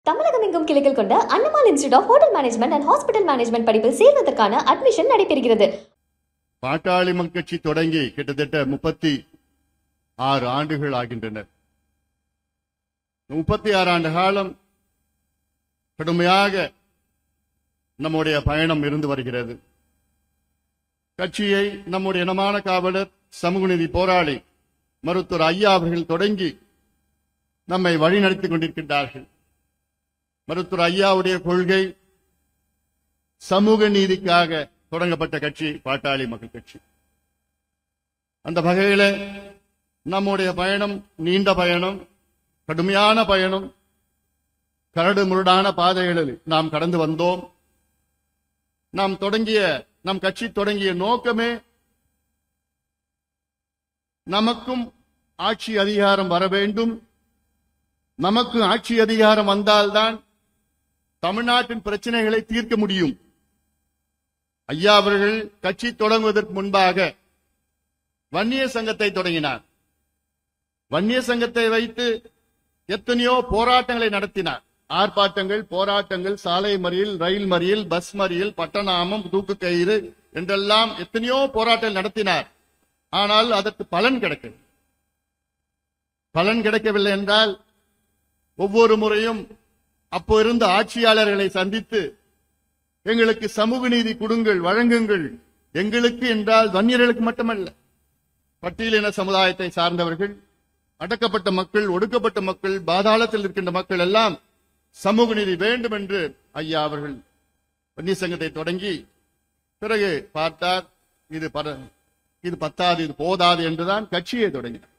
தமிழகம் எங்கும் கிளைகள் கொண்ட Annamalai institute of hotel management and hospital management படிப்பில் சேர்வதற்கான அட்மிஷன் நடைபெறுகிறது. பாட்டாளி மக்கள் கட்சி தொடங்கி கிட்டத்தட்ட 36 ஆண்டுகள் ஆகின்றன. 36 ஆண்டு காலம் கடுமையாக நம்முடைய பயணம் இருந்து வருகிறது. கட்சியை நம்முடைய இனமான காவலர், சமூக நீதி போராளி மருத்துவர் ஐயா அவர்கள் தொடங்கி நம்மை வழிநடத்திக் கொண்டிருக்கின்றார்கள். மருத்துவர் ஐயாவுடைய கொள்கை சமூக நீதிக்காக தொடங்கப்பட்ட கட்சி பாட்டாளி மக்கள் கட்சி. அந்த வகையில நம்முடைய பயணம் நீண்ட பயணம், கடுமையான பயணம், கரடு முரடான பாதைகளில் நாம் கடந்து வந்தோம். நம் கட்சி தொடங்கிய நோக்கமே நமக்கும் ஆட்சி அதிகாரம் வர வேண்டும். நமக்கு ஆட்சி அதிகாரம் வந்தால்தான் தமிழ்நாட்டின் பிரச்சனைகளை தீர்க்க முடியும். ஐயா அவர்கள் கட்சி தொடங்குவதற்கு முன்பாக வன்னிய சங்கத்தை தொடங்கினார். வன்னிய சங்கத்தை வைத்து எத்தனையோ போராட்டங்களை நடத்தினார். ஆர்ப்பாட்டங்கள், போராட்டங்கள், சாலை மறியல், ரயில் மறியல், பஸ் மறியல், பட்டநாமம், தூக்கு கயிறு என்றெல்லாம் எத்தனையோ போராட்டங்கள் நடத்தினார். ஆனால் அதற்கு பலன் கிடைக்கவில்லை என்றால் ஒவ்வொரு முறையும் அப்போ இருந்த ஆட்சியாளர்களை சந்தித்து எங்களுக்கு சமூக நீதி கொடுங்கள், வழங்குங்கள். எங்களுக்கு என்றால் வன்னியர்களுக்கு மட்டுமல்ல, பட்டியலின சமுதாயத்தை சார்ந்தவர்கள், அடக்கப்பட்ட மக்கள், ஒடுக்கப்பட்ட மக்கள், பாதாளத்தில் இருக்கின்ற மக்கள் எல்லாம் சமூக நீதி வேண்டும் என்று ஐயா அவர்கள் வன்னிய சங்கத்தை தொடங்கி பிறகு பார்த்தார், இது பத்தாது, இது போதாது என்றுதான் கட்சியை தொடங்கினார்.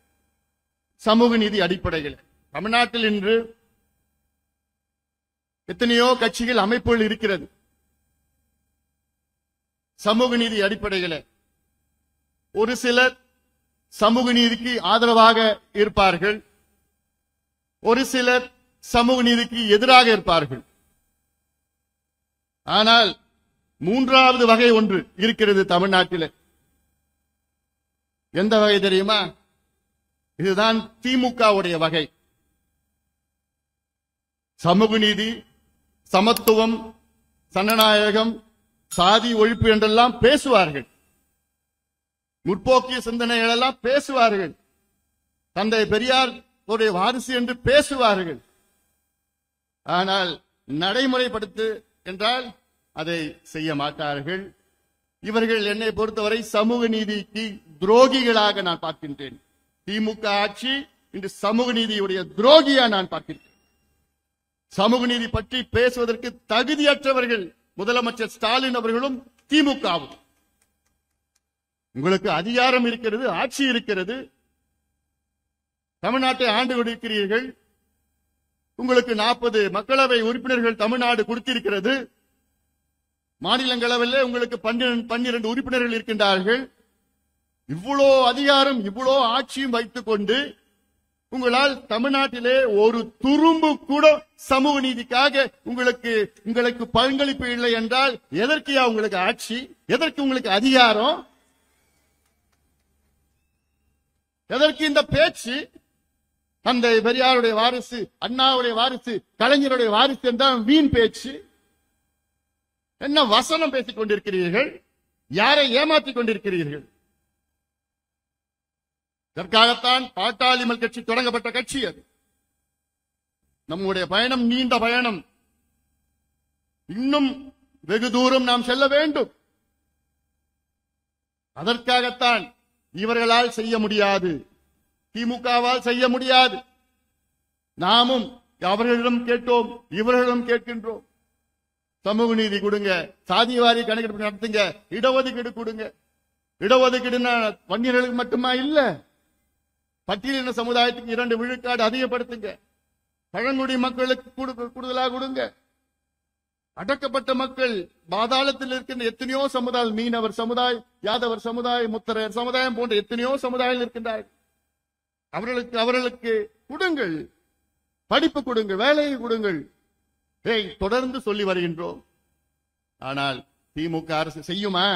சமூக நீதி அடிப்படையில் தமிழ்நாட்டில் இன்று எத்தனையோ கட்சிகள், அமைப்புகள் இருக்கிறது. சமூக நீதி அடிப்படையில் ஒரு சிலர் சமூக நீதிக்கு ஆதரவாக இருப்பார்கள், ஒரு சிலர் சமூக நீதிக்கு எதிராக இருப்பார்கள். ஆனால் மூன்றாவது வகை ஒன்று இருக்கிறது தமிழ்நாட்டில். எந்த வகை தெரியுமா? இதுதான் திமுகவுடைய வகை. சமூக நீதி, சமத்துவம், சனநாயகம், சாதி ஒழிப்பு என்றெல்லாம் பேசுவார்கள். முற்போக்கிய சிந்தனைகள் எல்லாம் பேசுவார்கள். தந்தை பெரியார் ஒரு வாரிசு என்று பேசுவார்கள். ஆனால் நடைமுறைப்படுத்து என்றால் அதை செய்ய மாட்டார்கள். இவர்கள் என்னை பொறுத்தவரை சமூக நீதிக்கு துரோகிகளாக நான் பார்க்கின்றேன். திமுக ஆட்சி இன்று சமூக நீதியுடைய துரோகியா நான் பார்க்கின்றேன். சமூக நீதி பற்றி பேசுவதற்கு தகுதியற்றவர்கள் முதலமைச்சர் ஸ்டாலின் அவர்களும் திமுகவும். உங்களுக்கு அதிகாரம் இருக்கிறது, ஆட்சி இருக்கிறது, தமிழ்நாட்டை ஆண்டு கொண்டிருக்கிறீர்கள். உங்களுக்கு 40 மக்களவை உறுப்பினர்கள் தமிழ்நாடு கொடுத்திருக்கிறது. மாநிலங்களவையில் உங்களுக்கு 12 உறுப்பினர்கள் இருக்கின்றார்கள். இவ்வளோ அதிகாரம், இவ்வளோ ஆட்சியும் வைத்துக் கொண்டு உங்களால் தமிழ்நாட்டிலே ஒரு துரும்பு கூட சமூக நீதிக்காக உங்களுக்கு பங்களிப்பு இல்லை என்றால் எதற்கு உங்களுக்கு ஆட்சி? எதற்கு உங்களுக்கு அதிகாரம்? எதற்கு இந்த பேச்சு? தந்தை பெரியாருடைய வாரிசு, அண்ணாவுடைய வாரிசு, கலைஞருடைய வாரிசு என்றால் வீண் பேச்சு. என்ன வசனம் பேசிக் கொண்டிருக்கிறீர்கள்? யாரை ஏமாற்றிக் கொண்டிருக்கிறீர்கள்? இதற்காகத்தான் பாட்டாளி மக்கள் கட்சி தொடங்கப்பட்ட கட்சி அது. நம்முடைய பயணம் நீண்ட பயணம். இன்னும் வெகு தூரம் நாம் செல்ல வேண்டும். அதற்காகத்தான் இவர்களால் செய்ய முடியாது, திமுகவால் செய்ய முடியாது. நாமும் அவர்களிடம் கேட்டோம், இவர்களிடம் கேட்கின்றோம். சமூக நீதி கொடுங்க, சாதிவாரி கணக்கெடுப்பு நடத்துங்க, இடஒதுக்கீடு கொடுங்க. இடஒதுக்கீடுனா வன்னியர்களுக்கு மட்டுமா? இல்ல, பட்டியலின சமுதாயத்துக்கு 2 விழுக்காடு அதிகப்படுத்துங்க. பழங்குடி மக்களுக்கு கூடுதலாக கொடுங்க. அடக்கப்பட்ட மக்கள், பாதாளத்தில் இருக்கின்ற எத்தனையோ சமுதாயம், மீனவர் சமுதாயம், யாதவர் சமுதாயம், முத்தரையர் சமுதாயம் போன்ற எத்தனையோ சமுதாயம் இருக்கின்றார்கள். அவர்களுக்கு கொடுங்கள், படிப்பு கொடுங்கள், வேலையை கொடுங்கள். தொடர்ந்து சொல்லி வருகின்றோம். ஆனால் திமுக அரசு செய்யுமா?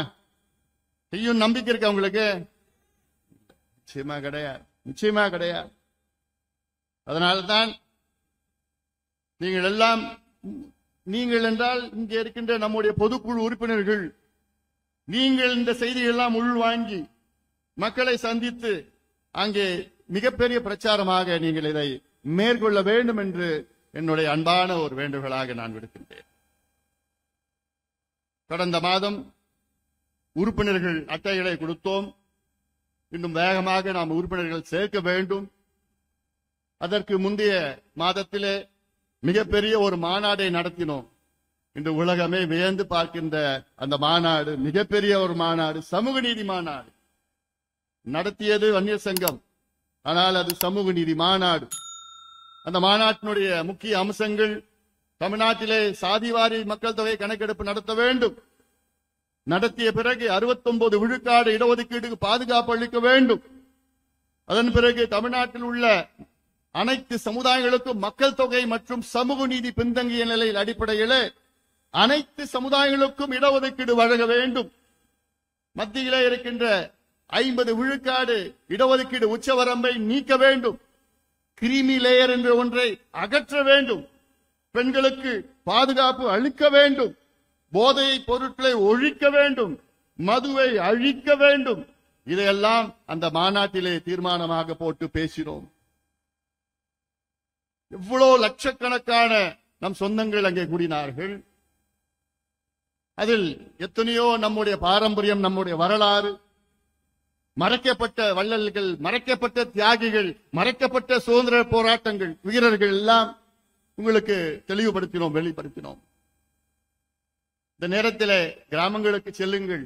செய்யும் நம்பிக்கை இருக்கு அவங்களுக்கு? நிச்சயமா கிடையாது. அதனால்தான் நீங்கள் என்றால் இங்கே இருக்கின்ற நம்முடைய பொதுக்குழு உறுப்பினர்கள், நீங்கள் இந்த செய்திகள் எல்லாம் உள்வாங்கி மக்களை சந்தித்து அங்கே மிகப்பெரிய பிரச்சாரமாக நீங்கள் இதை மேற்கொள்ள வேண்டும் என்று என்னுடைய அன்பான ஒரு வேண்டுகோளாக நான் விடுக்கின்றேன். கடந்த மாதம் உறுப்பினர்கள் அட்டைகளை கொடுத்தோம். இன்னும் வேகமாக நாம் உறுப்பினர்கள் சேர்க்க வேண்டும். அதற்கு முந்தைய மாதத்திலே மிகப்பெரிய ஒரு மாநாடை நடத்தினோம். இன்று உலகமே வியந்து பார்க்கின்ற அந்த மாநாடு மிகப்பெரிய ஒரு மாநாடு, சமூக நீதி மாநாடு. நடத்தியது வன்னியர் சங்கம், ஆனால் அது சமூக நீதி மாநாடு. அந்த மாநாட்டினுடைய முக்கிய அம்சங்கள், தமிழ்நாட்டிலே சாதிவாரி மக்கள் தொகை கணக்கெடுப்பு நடத்த வேண்டும். நடத்திய பிறகு 69 விழுக்காடு இடஒதுக்கீட்டுக்கு பாதுகாப்பு அளிக்க வேண்டும். அதன் பிறகு தமிழ்நாட்டில் உள்ள அனைத்து சமுதாயங்களுக்கும் மக்கள் தொகை மற்றும் சமூக நீதி பின்தங்கிய நிலையில் அடிப்படையில் அனைத்து சமுதாயங்களுக்கும் இடஒதுக்கீடு வழங்க வேண்டும். மத்தியிலே இருக்கின்ற 50 விழுக்காடு இடஒதுக்கீடு உச்சவரம்பை நீக்க வேண்டும். கிரீமி லேயர் என்ற ஒன்றை அகற்ற வேண்டும். பெண்களுக்கு பாதுகாப்பு அளிக்க வேண்டும். போதை பொருட்களை ஒழிக்க வேண்டும். மதுவை அழிக்க வேண்டும். இதையெல்லாம் அந்த மாநாட்டிலே தீர்மானமாக போட்டு பேசினோம். எவ்வளவு லட்சக்கணக்கான நம் சொந்தங்கள் அங்கே கூடினார்கள். அதில் எத்தனையோ நம்முடைய பாரம்பரியம், நம்முடைய வரலாறு, மறைக்கப்பட்ட வள்ளல்கள், மறைக்கப்பட்ட தியாகிகள், மறைக்கப்பட்ட சுதந்திர போராட்டங்கள், வீரர்கள் எல்லாம் உங்களுக்கு தெளிவுபடுத்தினோம், வெளிப்படுத்தினோம். இந்த நேரத்தில் கிராமங்களுக்கு செல்லுங்கள்,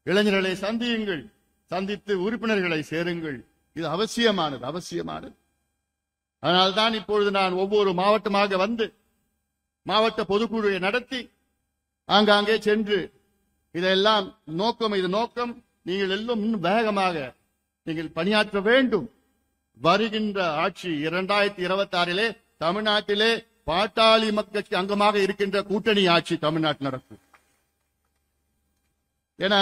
இளைஞர்களை சந்தியுங்கள், சந்தித்து உறுப்பினர்களை சேருங்கள். இது அவசியமானது. அதனால்தான் இப்பொழுது நான் ஒவ்வொரு மாவட்டமாக வந்து மாவட்ட பொதுக்குழுவை நடத்தி ஆங்காங்கே சென்று இதெல்லாம் நோக்கம் நீங்கள் எல்லாம் இன்னும் வேகமாக நீங்கள் பணியாற்ற வேண்டும். வருகின்ற ஆட்சி 2026 தமிழ்நாட்டிலே பாட்டாளி மக்களுக்கு அங்கமாக இருக்கின்ற கூட்டணி ஆட்சி தமிழ்நாட்டில் நடக்கும். ஏன்னா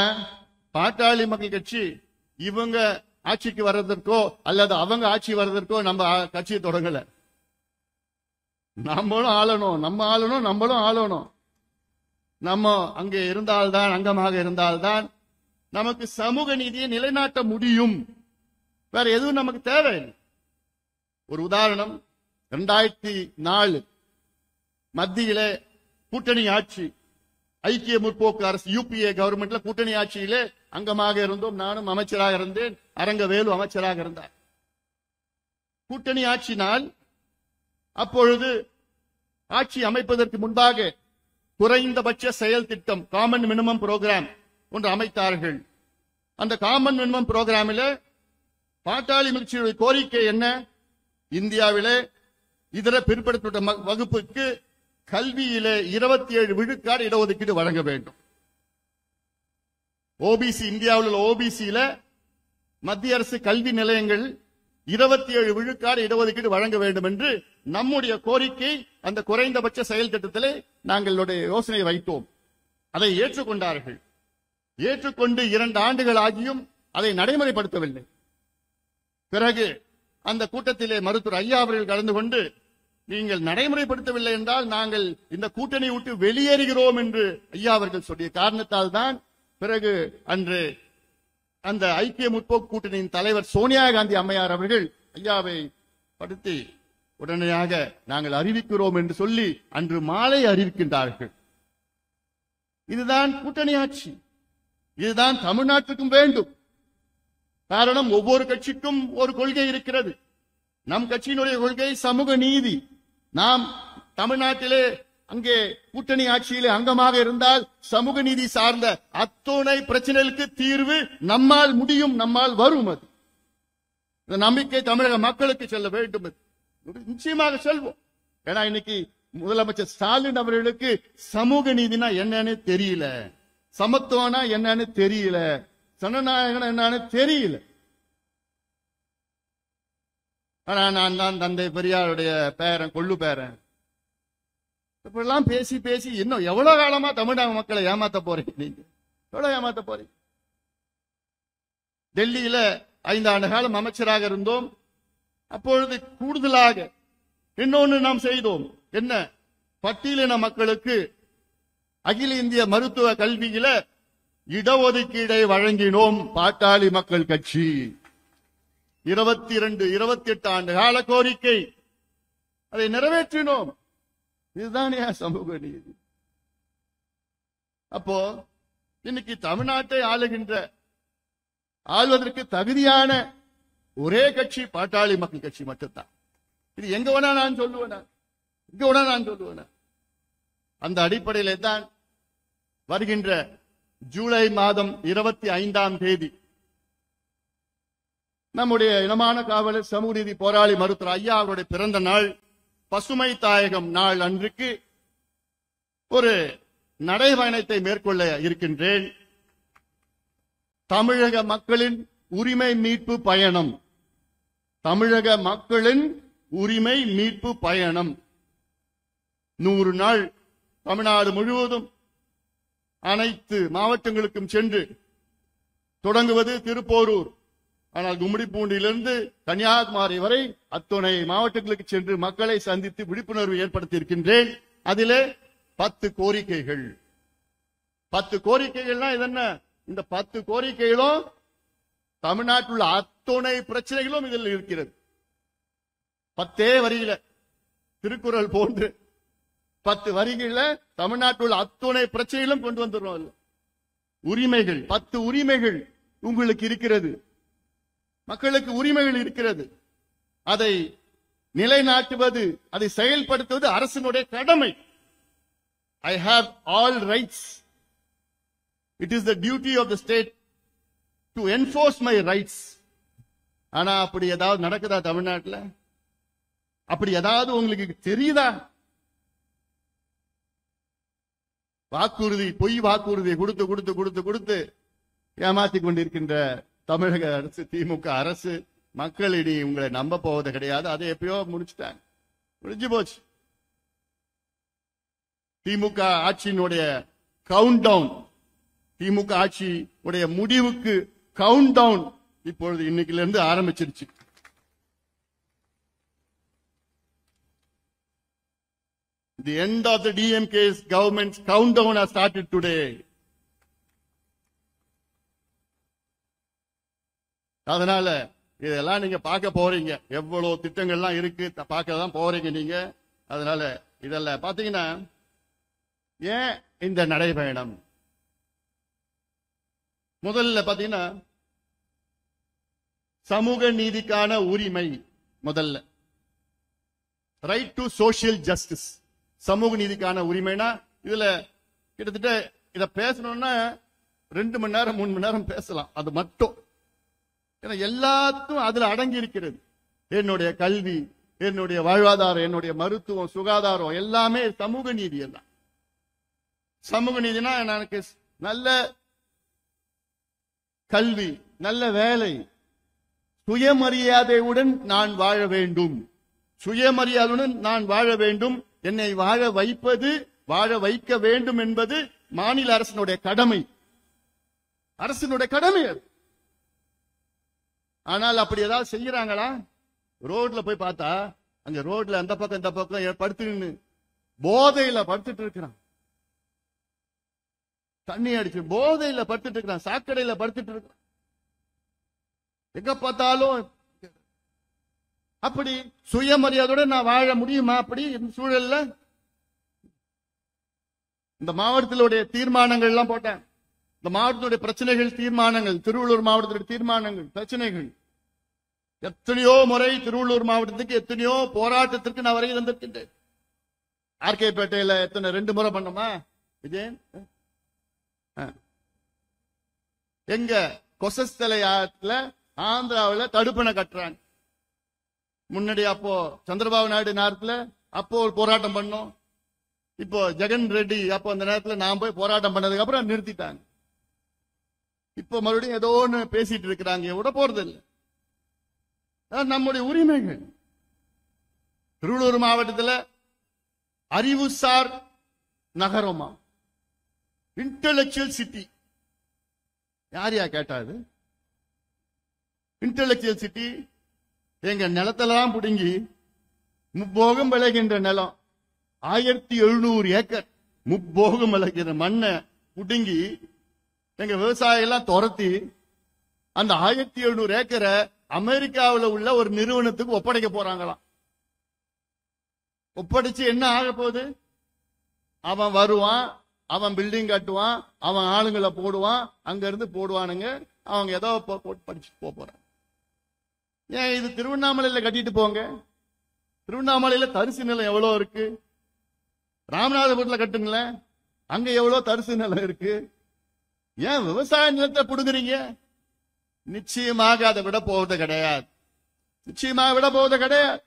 பாட்டாளி மக்கள் கட்சி இவங்க ஆட்சிக்கு வர்றதற்கோ அல்லது அவங்க ஆட்சி வர்றதற்கோ நம்ம கட்சியை தொடங்கல. நம்மளும் ஆளணும். நம்ம அங்கே இருந்தால்தான், அங்கமாக இருந்தால்தான் நமக்கு சமூக நீதியை நிலைநாட்ட முடியும். வேற எதுவும் நமக்கு தேவையில்லை. ஒரு உதாரணம், 2004 மத்தியிலே கூட்டணி ஆட்சி, ஐக்கிய முற்போக்கு அரசு யூபிஏ கவர்மெண்ட்ல கூட்டணி ஆட்சியிலே அங்கமாக இருந்தோம். நானும் அமைச்சராக இருந்தேன், அரங்கவேலு அமைச்சராக இருந்தார். கூட்டணி ஆட்சினால் அப்பொழுது ஆட்சி அமைப்பதற்கு முன்பாக குறைந்தபட்ச செயல் திட்டம், காமன் மினிமம் புரோகிராம் ஒன்று அமைத்தார்கள். அந்த காமன் மினிமம் புரோகிராமில் பாட்டாளி மக்களுடைய கோரிக்கை என்ன? இந்தியாவிலே இதர பிற்படுத்தப்பட்ட வகுப்புக்கு கல்வியிலே 27 விழுக்காடு இடஒதுக்கீடு வழங்க வேண்டும். ஓபிசி, இந்தியாவில் உள்ள ஓபிசியில மத்திய அரசு கல்வி நிலையங்கள் 27 விழுக்காடு இடஒதுக்கீடு வழங்க வேண்டும் என்று நம்முடைய கோரிக்கை அந்த குறைந்தபட்ச செயல் திட்டத்திலே நாங்களுடைய யோசனை வைத்தோம். அதை ஏற்றுக்கொண்டார்கள். ஏற்றுக்கொண்டு 2 ஆண்டுகள் ஆகியும் அதை நடைமுறைப்படுத்தவில்லை. பிறகு அந்த கூட்டத்திலே மருத்துவர் ஐயா அவர்கள் கலந்து கொண்டு, நீங்கள் நடைமுறைப்படுத்தவில்லை என்றால் நாங்கள் இந்த கூட்டணி விட்டு வெளியேறுகிறோம் என்று ஐயா அவர்கள் சொல்லிய காரணத்தால் தான் பிறகு அன்று அந்த ஐக்கிய முற்போக்கு கூட்டணியின் தலைவர் சோனியா காந்தி அம்மையார் அவர்கள் ஐயாவை படுத்தி உடனடியாக நாங்கள் அறிவிக்கிறோம் என்று சொல்லி அன்று மாலை அறிவிக்கின்றார்கள். இதுதான் கூட்டணி ஆட்சி. இதுதான் தமிழ்நாட்டுக்கும் வேண்டும். காரணம், ஒவ்வொரு கட்சிக்கும் ஒரு கொள்கை இருக்கிறது. நம் கட்சியினுடைய கொள்கை சமூக நீதி. நாம் தமிழ்நாட்டிலே அங்கே கூட்டணி ஆட்சியிலே அங்கமாக இருந்தால் சமூக நீதி சார்ந்த அத்துணை பிரச்சனைகளுக்கு தீர்வு நம்மால் முடியும், நம்மால் வரும். அது இந்த நம்பிக்கை தமிழக மக்களுக்கு செல்ல வேண்டும். நிச்சயமாக செல்வோம். ஏன்னா இன்னைக்கு முதலமைச்சர் ஸ்டாலின் அவர்களுக்கு சமூக நீதினா என்னன்னு தெரியல, சமத்துவம்னா என்னன்னு தெரியல, ஜனநாயகம் என்னன்னு தெரியல. ஆனா நான் தான் தந்தை பெரியாருடைய பேரன், கொள்ளு பேரன். இப்பெல்லாம் பேசி பேசி இன்னும் எவ்வளவு காலமா தமிழக மக்களை ஏமாத்த போறீங்க? நீங்க எவ்வளவு ஏமாத்த போறீங்க? டெல்லியில 5 ஆண்டு காலம் அமைச்சராக இருந்தோம். அப்பொழுது கூடுதலாக இன்னொன்னு நாம் செய்தோம். என்ன? பட்டியலின மக்களுக்கு அகில இந்திய மருத்துவ கல்வியில இடஒதுக்கீடை வழங்கினோம். பாட்டாளி மக்கள் கட்சி 28 ஆண்டு கால கோரிக்கை, அதை நிறைவேற்றினோம். இதுதானே சமூக நீதி. அப்போ இன்னைக்கு தமிழ்நாட்டை ஆள்வதற்கு தகுதியான ஒரே கட்சி பாட்டாளி மக்கள் கட்சி மட்டும்தான். இது எங்க வேணா நான் சொல்லுவேன். அந்த அடிப்படையிலே தான் வருகின்ற ஜூலை மாதம் 25ஆம் தேதி நம்முடைய இனமான காவலர் சமூக நீதி போராளி மருத்துவர் ஐயா அவருடைய பிறந்த நாள், பசுமை தாயகம் நாள் அன்றைக்கு ஒரு நடைபயணத்தை மேற்கொள்ள இருக்கின்றேன். தமிழக மக்களின் உரிமை மீட்பு பயணம். தமிழக மக்களின் உரிமை மீட்பு பயணம் 100 நாள் தமிழ்நாடு முழுவதும் அனைத்து மாவட்டங்களுக்கும் சென்று தொடங்குவது திருப்போரூர். ஆனால் கும்மிடிப்பூண்டியிலிருந்து கன்னியாகுமரி வரை அத்துணை மாவட்டங்களுக்கு சென்று மக்களை சந்தித்து விழிப்புணர்வு ஏற்படுத்தி இருக்கின்றேன். அதிலே 10 கோரிக்கைகள். 10 கோரிக்கைகள்னா இதென்ன? இந்த 10 கோரிக்கைகளும் தமிழ்நாட்டில் உள்ள அத்துணை பிரச்சனைகளும் இதில் இருக்கிறது. 10 வரியில திருக்குறள் போன்று 10 வரிகள்ல தமிழ்நாட்டில் உள்ள அத்துணை பிரச்சனைகளும் கொண்டு வந்துடுறோம். உரிமைகள், 10 உரிமைகள் உங்களுக்கு இருக்கிறது. மக்களுக்கு உரிமைகள் இருக்கிறது. அதை நிலைநாட்டுவது, அதை செயல்படுத்துவது அரசினுடைய கடமை. I have all rights. It is the duty of the state to enforce my rights. ஆனா அப்படி ஏதாவது நடக்குதா தமிழ்நாட்டில்? அப்படி ஏதாவது உங்களுக்கு தெரியுதா? வாக்குறுதி, பொய் வாக்குறுதியை கொடுத்து ஏமாத்திக் கொண்டிருக்கின்ற தமிழக அரசு, திமுக அரசு, மக்களிடையே உங்களை நம்ப போவது கிடையாது. அதை எப்பயோ முடிஞ்சு போச்சு. திமுக ஆட்சியினுடைய கவுண்ட் டவுன், திமுக ஆட்சி உடைய முடிவுக்கு கவுண்ட் டவுன் இப்பொழுது இன்னைக்குல இருந்து ஆரம்பிச்சிருச்சு. The end of the DMK's government's countdown has started today. அதனால இதெல்லாம் நீங்க பார்க்க போறீங்க. எவ்வளவு திட்டங்கள்லாம் இருக்கு, பார்க்க தான் போறீங்க நீங்க. அதனால இதெல்லாம் பாத்தீங்கன்னா, ஏன் இந்த நடைபயணம்? முதல்ல பாத்தீங்கன்னா சமூக நீதிக்கான உரிமை. முதல்ல ரைட் டு சோசியல் ஜஸ்டிஸ், சமூக நீதிக்கான உரிமைனா இதுல கிட்டத்தட்ட இத பேசணும்னா 2 மணி நேரம் 3 மணி நேரம் பேசலாம். அது மட்டும் எல்லாத்துக்கும் அதுல அடங்கி இருக்கிறது. என்னுடைய கல்வி, என்னுடைய வாழ்வாதாரம், என்னுடைய மருத்துவம், சுகாதாரம் எல்லாமே சமூக நீதி. எல்லாம் சமூக நீதினா எனக்கு நல்ல கல்வி, நல்ல வேலை, சுயமரியாதையுடன் நான் வாழ வேண்டும். சுயமரியாதையுடன் நான் வாழ வேண்டும். என்னை வாழ வைக்க வேண்டும் என்பது மாநில அரசினுடைய கடமை. அரசினுடைய கடமை அது. ஆனால் அப்படி ஏதாவது செய்யறாங்களா? ரோட்ல போய் பார்த்தா அங்க ரோட்ல அந்த பக்கம் இந்த பக்கம் படுத்து போதையில படுத்துட்டு இருக்கிறான். தண்ணி அடிச்சு போதையில படுத்துட்டு இருக்கிறான். சாக்கடையில படுத்துட்டு இருக்கிறான். எங்க பார்த்தாலும் அப்படி சுயமரியாதையோட நான் வாழ முடியுமா? அப்படி இந்த சூழல்ல இந்த மாவட்டத்தினுடைய தீர்மானங்கள் எல்லாம் போட்டேன். இந்த மாவட்டத்துடைய பிரச்சனைகள், தீர்மானங்கள், திருவள்ளூர் மாவட்டத்துடைய தீர்மானங்கள், பிரச்சனைகள் எத்தனையோ முறை திருவள்ளூர் மாவட்டத்துக்கு எத்தனையோ போராட்டத்திற்கு நான் வரை இருந்திருக்கின்றேன். ஆர்கே பேட்டையில எத்தனை 2 முறை பண்ணோமா விஜயன்? எங்க கொசஸ்தலை ஆற்றுல ஆந்திராவில் தடுப்பணை கட்டுறாங்க. முன்னாடி அப்போ சந்திரபாபு நாயுடு நேரத்துல அப்போ ஒரு போராட்டம் பண்ணோம். இப்போ ஜெகன் ரெட்டி அப்போ அந்த நேரத்தில் நான் போய் போராட்டம் பண்ணதுக்கு அப்புறம் நிறுத்திட்டாங்க. இப்ப மறுபடியும் ஏதோ ஒன்று பேசிட்டு இருக்கிறாங்க. விட போறது இல்லை. நம்முடைய உரிமைகள். திருவள்ளூர் மாவட்டத்தில் அறிவுசார் நகரமா, இன்டெலக்சுவல் சிட்டி. யாரையா கேட்டாது? இன்டெலக்சுவல் சிட்டி எங்க நிலத்தெல்லாம் புடுங்கி முப்போகம் விளைகின்ற நிலம் 1700 ஏக்கர். முப்போகம் விளைகிற மண்ணை புடுங்கி எங்க விவசாயிகள் எல்லாம் துரத்தி அந்த 1700 ஏக்கரை அமெரிக்காவில் உள்ள ஒரு நிறுவனத்துக்கு ஒப்படைக்க போறாங்களாம். ஒப்படைச்சு என்ன ஆக போகுது? அவன் வருவான், அவன் பில்டிங் கட்டுவான், அவன் ஆளுங்களை போடுவான், அங்க இருந்து போடுவானுங்க, அவங்க ஏதோ படிச்சு போறாங்க. ஏன் இது திருவண்ணாமலையில கட்டிட்டு போங்க. திருவண்ணாமலையில தரிசு நிலம் எவ்வளவு இருக்கு? ராமநாதபுரத்துல கட்டுங்களேன், அங்க எவ்வளவு தரிசு நிலம் இருக்கு. ஏன் விவசாய நிலத்தை புடுங்குறீங்க? நிச்சயமாக அதை விட போவது கிடையாது. நிச்சயமாக விட போவது கிடையாது.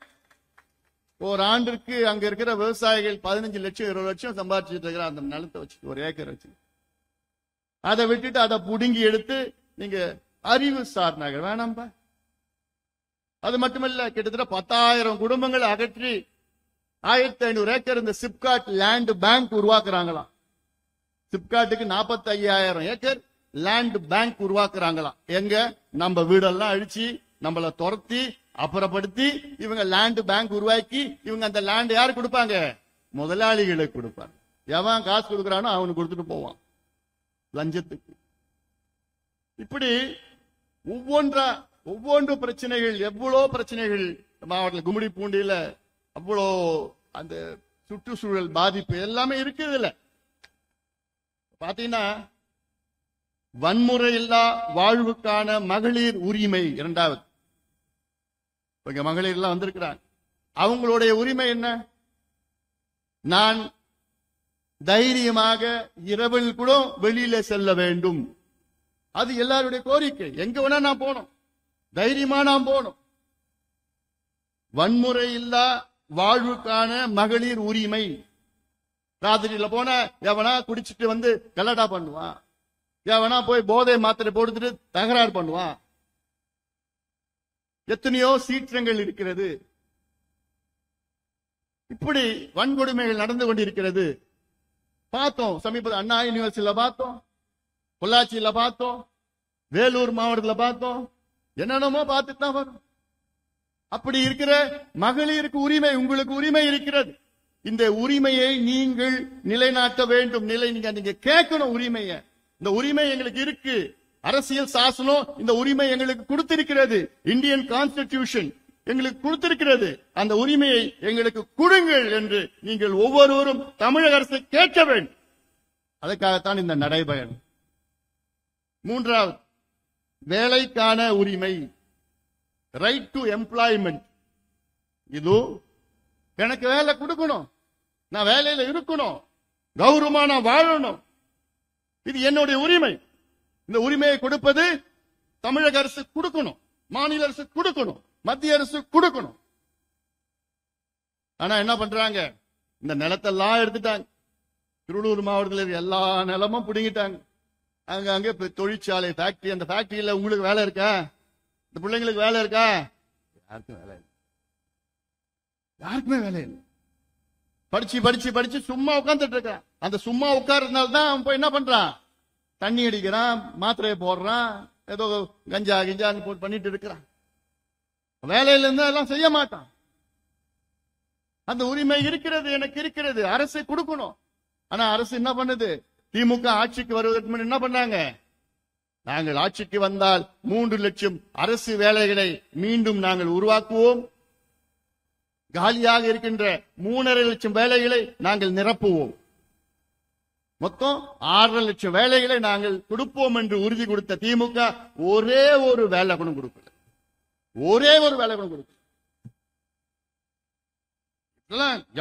ஒரு ஆண்டிற்கு அங்க இருக்கிற விவசாயிகள் 15 லட்சம் 20 லட்சம் சம்பாதிச்சுட்டு இருக்கிற அந்த நிலத்தை வச்சு, ஒரு ஏக்கர் வச்சு, அதை விட்டுட்டு அதை புடுங்கி எடுத்து நீங்க அறிவு சார் நகர் வேணாம்பா. அது மட்டுமல்ல, கிட்டத்தட்ட 10,000 குடும்பங்கள் அகற்றி 1500 ஏக்கர் இந்த சிப்காட் லேண்ட் பேங்க் உருவாக்குறாங்களாம். சிப்காட்டுக்கு 45,000 ஏக்கர் லேண்ட் பேங்க் உருவாக்குறாங்களாம். எங்க? நம்ம வீடெல்லாம் அழிச்சு நம்மள துரத்தி அப்புறப்படுத்தி இவங்க லேண்ட் பேங்க் உருவாக்கி இவங்க அந்த லேண்ட் யாரு கொடுப்பாங்க? முதலாளிகளுக்கு கொடுப்பாங்க. எவன் காசு கொடுக்கறானோ அவனுக்கு கொடுத்துட்டு போவான் லஞ்சத்துக்கு. இப்படி ஒவ்வொன்று பிரச்சனைகள், எவ்வளோ பிரச்சனைகள் மாவட்டத்தில் கும்மிடி பூண்டியில அவ்வளோ அந்த சுற்றுச்சூழல் பாதிப்பு எல்லாமே இருக்குது. இல்ல பாத்தீங்கன்னா வன்முறை இல்லா வாழ்வுக்கான மகளிர் உரிமை 2வது. இங்க மகளிர் எல்லாம் வந்திருக்கிறாங்க. அவங்களுடைய உரிமை என்ன? நான் தைரியமாக இரவில் கூட வெளியில செல்ல வேண்டும். அது எல்லாருடைய கோரிக்கை. எங்க வேணா நான் போனோம், தைரியமா நான் போனோம். வன்முறை இல்லா வாழ்வுக்கான மகளிர் உரிமை. ராத்திரியில போன எவனா குடிச்சிட்டு வந்து கலடா பண்ணுவான், எவனா போய் போதை மாத்திரை போட்டுட்டு தகராறு பண்ணுவான். எத்தனையோ சீற்றங்கள் இருக்கிறது. இப்படி வன்கொடுமைகள் நடந்து கொண்டிருக்கிறது. பார்த்தோம் சமீபத்தில் அண்ணா யூனிவர்சிட்டியில பார்த்தோம், பொள்ளாச்சியில பார்த்தோம், வேலூர் மாவட்டத்தில் பார்த்தோம், என்னென்னமோ பார்த்துட்டு தான் வரும். அப்படி இருக்கிற மகளிருக்கு உரிமை, உங்களுக்கு உரிமை இருக்கிறது. இந்த உரிமையை நீங்கள் நிலைநாட்ட வேண்டும். நீங்க கேட்கணும் உரிமையை. இந்த உரிமை எங்களுக்கு இருக்கு. அரசியல் சாசனம் இந்த உரிமை எங்களுக்கு கொடுத்திருக்கிறது. இந்தியன் கான்ஸ்டிடியூஷன் எங்களுக்கு கொடுத்திருக்கிறது. அந்த உரிமையை எங்களுக்கு கொடுங்கள் என்று நீங்கள் ஒவ்வொருவரும் தமிழக அரசை கேட்க வேண்டும். அதற்காகத்தான் இந்த நடைபயணம். 3வது, வேலைக்கான உரிமை, ரைட் டு எம்ப்ளாய்மெண்ட். இது எனக்கு வேலை கொடுக்கணும், நான் வேலையில இருக்கணும், கௌரவமா நான் வாழணும். இது என்னுடைய உரிமை. இந்த உரிமையை கொடுப்பது தமிழக அரசு கொடுக்கணும், மாநில அரசு கொடுக்கணும், மத்திய அரசு கொடுக்கணும். ஆனா என்ன பண்றாங்க? இந்த நிலத்தெல்லாம் எடுத்துட்டாங்க. திருவள்ளூர் மாவட்டத்தில் எல்லா நிலமும் பிடிங்கிட்டாங்க. அங்க தொழிற்சாலை, ஃபேக்டரி. அந்த ஃபேக்டரியில உங்களுக்கு வேலை இருக்கா? இந்த பிள்ளைங்களுக்கு வேலை இருக்கா? யாருக்கும் வேலை இல்லை. யாருக்குமே வேலை இல்லை. படிச்சு படிச்சு படிச்சு சும்மா உட்கார்ந்துட்டு இருக்கான். அந்த சும்மா உட்கார்றதுனால தான் அவன் போய் என்ன பண்றான்? தண்ணி அடிக்கிறான், மாத்திரையை போடுறான், ஏதோ கஞ்சா போட்டு பண்ணிட்டு இருக்கிறான். வேலையில இருந்தா எல்லாம் செய்ய மாட்டான். அந்த உரிமை இருக்கிறது, எனக்கு இருக்கிறது. அரசு கொடுக்கணும். ஆனா அரசு என்ன பண்ணுது? திமுக ஆட்சிக்கு வருவதற்கு முன் என்ன பண்ணாங்க? நாங்கள் ஆட்சிக்கு வந்தால் 3 லட்சம் அரசு வேலைகளை மீண்டும் நாங்கள் உருவாக்குவோம், காலியாக இருக்கின்ற 3.5 லட்சம் வேலைகளை நாங்கள் நிரப்புவோம், மொத்தம் 6.5 லட்சம் வேலைகளை நாங்கள் கொடுப்போம் என்று உறுதி கொடுத்த திமுக ஒரே ஒரு வேலை கூட கொடுக்கல. ஒரே ஒரு வேலை கூட கொடுக்கல.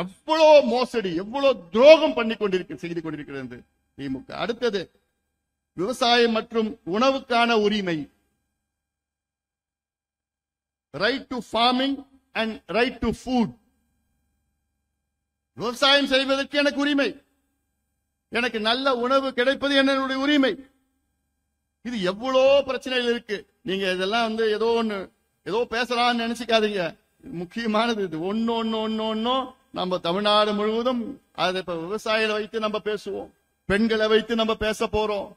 எவ்வளவு மோசடி, எவ்வளவு துரோகம் செய்து கொண்டிருக்கிறது திமுக. அடுத்தது, விவசாயம் மற்றும் உணவுக்கான உரிமை, right to farming and right to food. விவசாயம் செய்வதற்கு எனக்கு உரிமை, எனக்கு நல்ல உணவு கிடைப்பது என்னுடைய உரிமை. இது எவ்வளோ பிரச்சனைகள் இருக்கு. நீங்க இதெல்லாம் ஏதோ பேசலாம்னு நினைச்சுக்காதீங்க. முக்கியமானது இது. ஒன்னு நம்ம தமிழ்நாடு முழுவதும் அதை இப்ப விவசாயிகளை வைத்து நம்ம பேசுவோம், பெண்களை வைத்து நம்ம பேச போறோம்.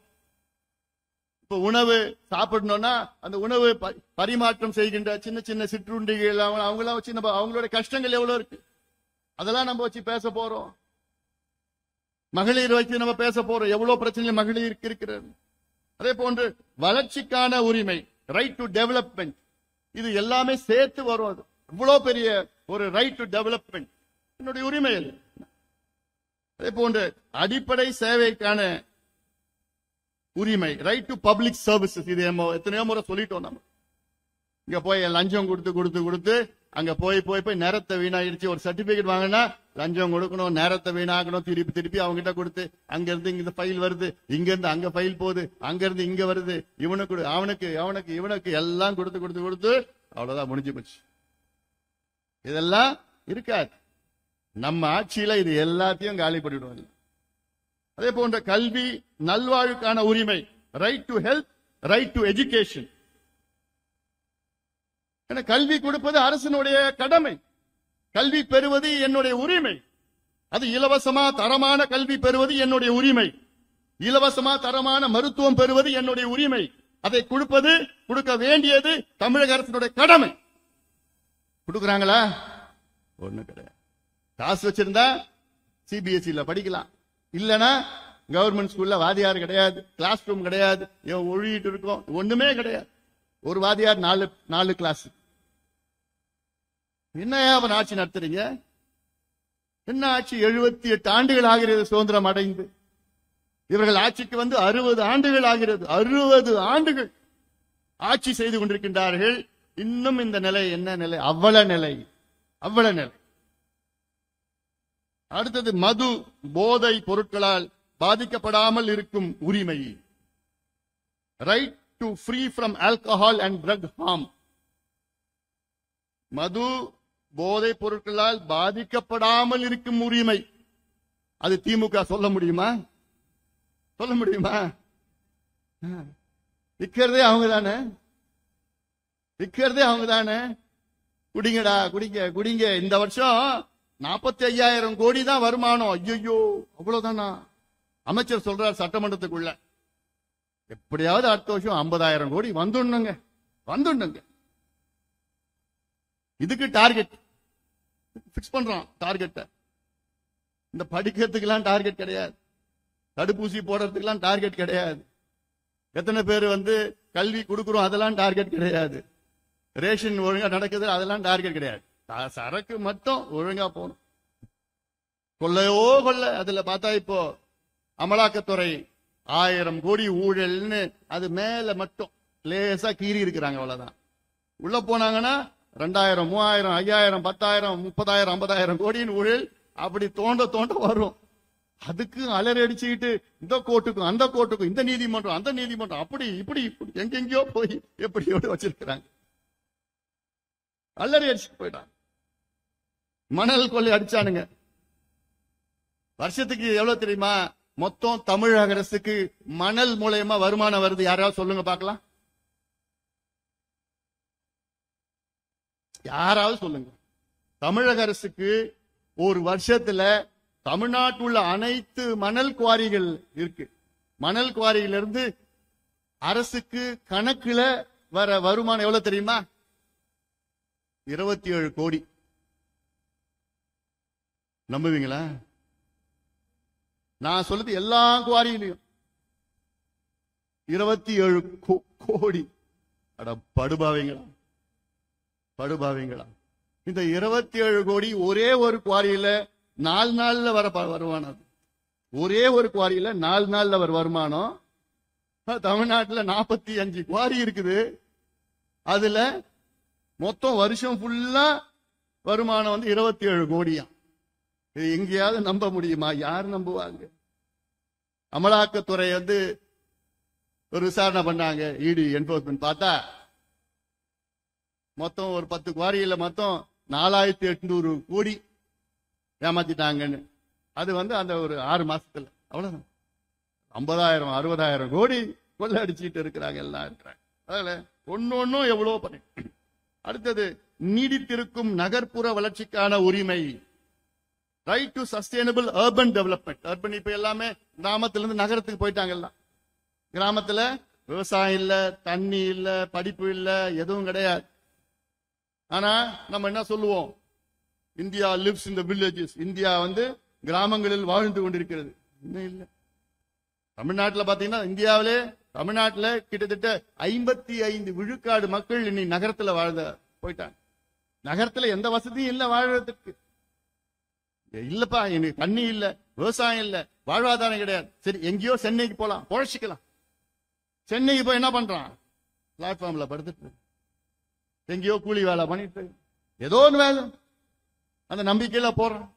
இப்ப உணவு சாப்பிடணும்னா அந்த உணவு பரிமாற்றம் செய்கின்ற சின்ன சின்ன சிற்றுண்டிகள் அவங்களாம் வச்சு நம்ம அவங்களோட கஷ்டங்கள் எவ்வளவு இருக்கு, அதெல்லாம் நம்ம வச்சு பேச போறோம். மகளிர் வச்சு நம்ம பேச போறோம், எவ்வளவு பிரச்சனை மகளிருக்கு இருக்கிறது. அதே போன்று வளர்ச்சிக்கான உரிமை, ரைட் டு டெவலப்மெண்ட், இது எல்லாமே சேர்த்து வரும். அது இவ்வளவு பெரிய ஒரு ரைட் டு டெவலப்மெண்ட் என்னுடைய உரிமை அது. அதே போன்று அடிப்படை சேவைக்கான உரிமை, ரைட் டு பப்ளிக் சர்வீசஸ், இது எத்தனையோ முறை சொல்லிட்டோம். நம்ம இங்க போய் லஞ்சம் கொடுத்து அங்க போய் நேரத்தை வீணாயிடுச்சு. ஒரு சர்டிபிகேட் வாங்கினா லஞ்சம் கொடுக்கணும், நேரத்தை வீணாக்கணும், திருப்பி அவங்க கிட்ட கொடுத்து, அங்க இருந்து இங்க ஃபைல் வருது, இங்க இருந்து அங்க ஃபைல் போகுது, அங்க இருந்து இங்க வருது, இவனுக்கு அவனுக்கு இவனுக்கு எல்லாம் கொடுத்து அவ்வளவுதான், முடிஞ்சு போச்சு. இதெல்லாம் இருக்காது. நம்ம ஆட்சியில இது எல்லாத்தையும் காலி பண்ணிடுவாங்க. அதே போன்ற கல்வி, நல்வாழ்வுக்கான உரிமை, right to health, right to education. கல்வி கொடுப்பது அரசினுடைய கடமை, கல்வி பெறுவது என்னுடைய உரிமை. அது இலவசமா தரமான கல்வி பெறுவது என்னுடைய உரிமை, இலவசமா தரமான மருத்துவம் பெறுவது என்னுடைய உரிமை. அதை கொடுக்க வேண்டியது தமிழக அரசினுடைய கடமை. கொடுக்கறாங்களா? ஒண்ணு கிடையாது. காசு வச்சிருந்தா சிபிஎஸ்இல படிக்கலாம், இல்லனா கவர்மெண்ட் ஸ்கூல்ல வாதியார் கிடையாது, கிளாஸ் ரூம் கிடையாது, ஒழிட்டு இருக்கும், ஒண்ணுமே கிடையாது. ஒரு வாதியார் 4 கிளாஸ். என்ன ஆட்சி நடத்துறீங்க? என்ன ஆட்சி? 78 ஆண்டுகள் ஆகிறது சுதந்திரம் அடைந்து. இவர்கள் ஆட்சிக்கு வந்து 60 ஆண்டுகள் ஆகிறது. 60 ஆண்டுகள் ஆட்சி செய்து கொண்டிருக்கின்றார்கள். இன்னும் இந்த நிலை என்ன நிலை? அவ்வள நிலை. அடுத்தது மது, போதை பொருட்களால் பாதிக்கப்படாமல் இருக்கும் உரிமை, right to free from alcohol and drug harm. மது, போதை பொருட்களால் பாதிக்கப்படாமல் இருக்கும் உரிமை. அது திமுக சொல்ல முடியுமா? விற்கிறதே அவங்க தானே. குடிங்கடா, குடிங்க. இந்த வருஷம் 45,000 கோடி தான் வருமானம். ஐயோ, அவ்வளவுதானா? அமைச்சர் சொல்றார் சட்டமன்றத்துக்குள்ள, எப்படியாவது அடுத்த வருஷம் 50,000 கோடி வந்துடணுங்க. இதுக்கு டார்கெட் பிக்ஸ் பண்றோம். டார்கெட் இந்த படிக்கிறதுக்கெல்லாம் டார்கெட் கிடையாது, தடுப்பூசி போடுறதுக்கெல்லாம் டார்கெட் கிடையாது, எத்தனை பேர் கல்வி கொடுக்கிறோம் அதெல்லாம் டார்கெட் கிடையாது, ரேஷன் ஒழுங்கா நடக்குது அதெல்லாம் டார்கெட் கிடையாது. சரக்கு மட்டும் ஒழுங்கா போகணும். கொள்ள அதுல பார்த்தா இப்போ அமலாக்கத்துறை 1000 கோடி ஊழல்னு அது மேல மட்டும் லேசா கீறி இருக்கிறாங்க, அவ்வளவுதான். உள்ள போனாங்கன்னா 2000, 3000, 5000, 10,000, 30,000, 50,000 கோடியின் ஊழல் அப்படி தோண்ட வரும். அதுக்கு அலறி அடிச்சுக்கிட்டு இந்த கோர்ட்டுக்கும் அந்த கோர்ட்டுக்கும், இந்த நீதிமன்றம் அந்த நீதிமன்றம், அப்படி இப்படி எங்கெங்கயோ போய் எப்படியோடு வச்சிருக்கிறாங்க. அலறி அடிச்சுட்டு போயிட்டாங்க. மணல் கொள்ளை அடிச்சானுங்க. வருஷத்துக்கு எவ்வளவு தெரியுமா? மொத்தம் தமிழக அரசுக்கு மணல் மூலமா வருமானம் வருது. யாராவது சொல்லுங்க பார்க்கலாம். யாராவது சொல்லுங்க. தமிழக அரசுக்கு ஒரு வருஷத்துல தமிழ்நாட்டில் உள்ள அனைத்து மணல் குவாரிகள் இருக்கு. மணல் குவாரியில இருந்து அரசுக்கு கணக்குல வர வருமானம் எவ்வளவு தெரியுமா? 27 கோடி. நம்புவீங்களா? நான் சொல்றது எல்லா குவாரியிலையும் 27 கோடி. அட படுபாவீங்களா? இந்த 27 கோடி ஒரே ஒரு குவாரியில 4 நாள்ல வர வருமானம். ஒரே ஒரு குவாரியில 4 நாள்ல வர வருமானம். தமிழ்நாட்டில் 45 குவாரி இருக்குது. அதுல மொத்தம் வருஷம் ஃபுல்லா வருமானம் 27 கோடியா. இது எங்கேயாவது நம்ப முடியுமா? யார் நம்புவாங்க? அமலாக்கத்துறை ஒரு விசாரணை பண்ணாங்க, இடி என்போர்ஸ்மென்ட். பார்த்தா மொத்தம் ஒரு 10 குவாரியில மொத்தம் 4800 கோடி ஏமாத்திட்டாங்கன்னு. அது அந்த ஒரு 6 மாசத்துல அவ்வளவுதான். 50,000, 60,000 கோடி கொள்ள அடிச்சுட்டு இருக்கிறாங்க, எல்லாம் இருக்கிறாங்க. அதனால ஒன்னும் எவ்வளவு பண்ணி. அடுத்தது நீடித்திருக்கும் நகர்ப்புற வளர்ச்சிக்கான உரிமை, right to sustainable urban development. Urban இப்ப எல்லாமே கிராமத்திலிருந்து நகரத்துக்கு போயிட்டாங்க. எல்லாம் கிராமத்துல விவசாயம் இல்ல, தண்ணி இல்ல, படிப்பு இல்ல, எதுவும் கிடையாது. ஆனா நம்ம என்ன சொல்லுவோம்? India lives in the villages. India கிராமங்களில் வாழ்ந்து கொண்டிருக்கிறது. இன்னும் இல்ல. தமிழ்நாட்டில் பாத்தீங்கன்னா, இந்தியாவிலே தமிழ்நாட்டில் கிட்டத்தட்ட 55 விழுக்காடு மக்கள் இன்னைக்கு நகரத்துல போயிட்டாங்க. நகரத்துல எந்த வசதியும் இல்ல வாழ்றதுக்கு. இல்லப்பா, எனக்கு தண்ணி இல்ல, விவசாயம் இல்ல, வாழ்வாதாரம் கிடையாது. சரி, எங்கேயோ சென்னைக்கு போலாம், பொழைச்சிக்கலாம். சென்னைக்கு போய் என்ன பண்றான்? பிளாட்ஃபார்ம்ல படுத்துட்டு எங்கேயோ கூலி வேலை பண்ணிட்டு ஏதோ ஒன்று வேலை, அந்த நம்பிக்கையில போறான்.